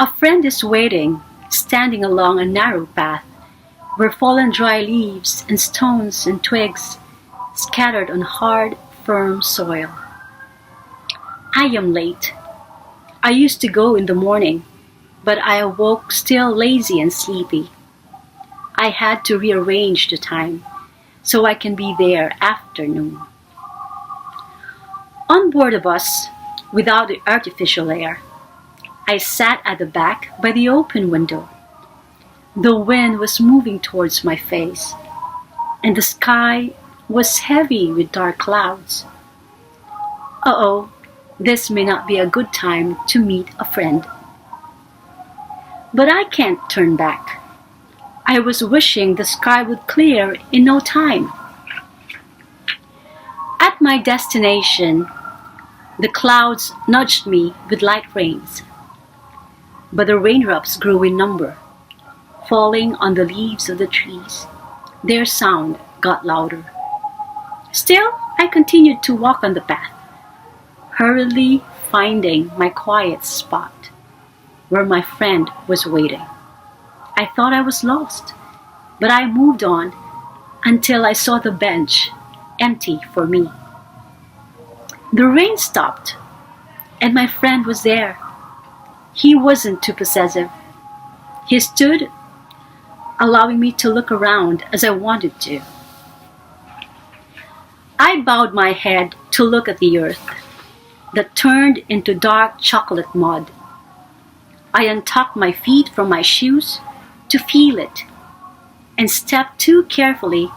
A friend is waiting, standing along a narrow path where fallen dry leaves and stones and twigs scattered on hard, firm soil. I am late. I used to go in the morning, but I awoke still lazy and sleepy. I had to rearrange the time so I can be there after noon. On board a bus, without the artificial air, I sat at the back by the open window. The wind was moving towards my face, and the sky was heavy with dark clouds. Uh-oh, this may not be a good time to meet a friend. But I can't turn back. I was wishing the sky would clear in no time. At my destination, the clouds nudged me with light rains. But the raindrops grew in number, falling on the leaves of the trees. Their sound got louder. Still, I continued to walk on the path, hurriedly finding my quiet spot where my friend was waiting. I thought I was lost, but I moved on until I saw the bench empty for me. The rain stopped, and my friend was there. He wasn't too possessive. He stood, allowing me to look around as I wanted to. I bowed my head to look at the earth that turned into dark chocolate mud. I untucked my feet from my shoes to feel it and stepped too carefully,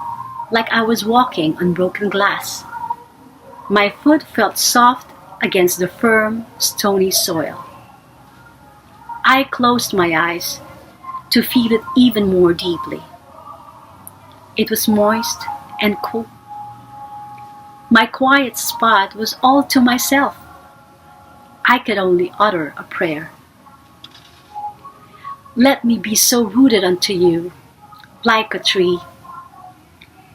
like I was walking on broken glass. My foot felt soft against the firm, stony soil. I closed my eyes to feel it even more deeply. It was moist and cool. My quiet spot was all to myself. I could only utter a prayer. Let me be so rooted unto you, like a tree,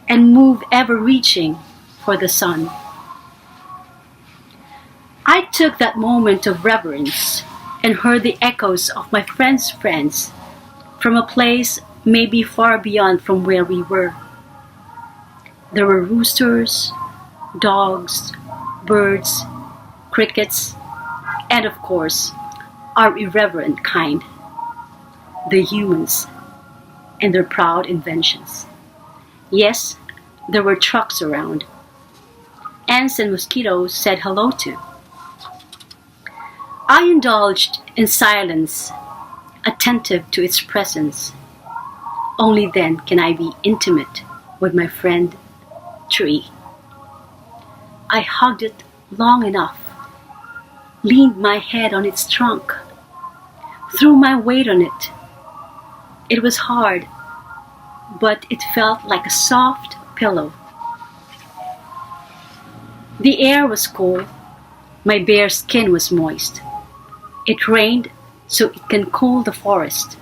and move ever reaching for the sun. I took that moment of reverence and heard the echoes of my friend's friends from a place maybe far beyond from where we were. There were roosters, dogs, birds, crickets, and of course, our irreverent kind, the humans and their proud inventions. Yes, there were trucks around. Ants and mosquitoes said hello to. I indulged in silence, attentive to its presence. Only then can I be intimate with my friend, tree. I hugged it long enough, leaned my head on its trunk, threw my weight on it. It was hard, but it felt like a soft pillow. The air was cool. My bare skin was moist. It rained so it can cool the forest.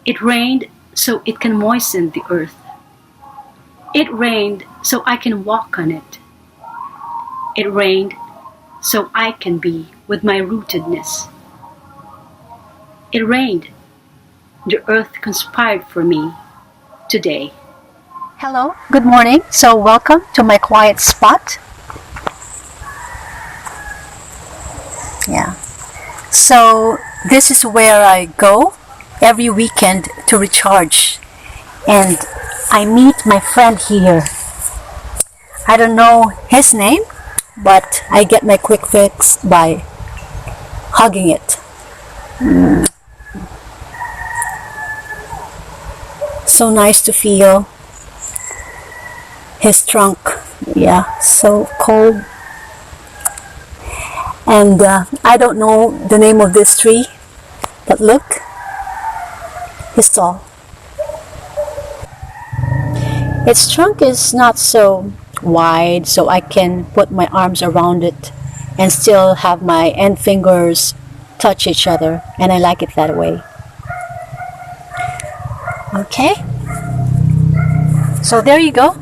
It rained so it can moisten the earth. It rained so I can walk on it. It rained so I can be with my rootedness. It rained. The earth conspired for me today. Hello, good morning. So welcome to my quiet spot. Yeah. So this is where I go every weekend to recharge. And I meet my friend here. I don't know his name, but I get my quick fix by hugging it. So nice to feel his trunk. Yeah, so cold. And I don't know the name of this tree, but look, he's tall. Its trunk is not so wide, so I can put my arms around it and still have my end fingers touch each other, and I like it that way. Okay, so there you go.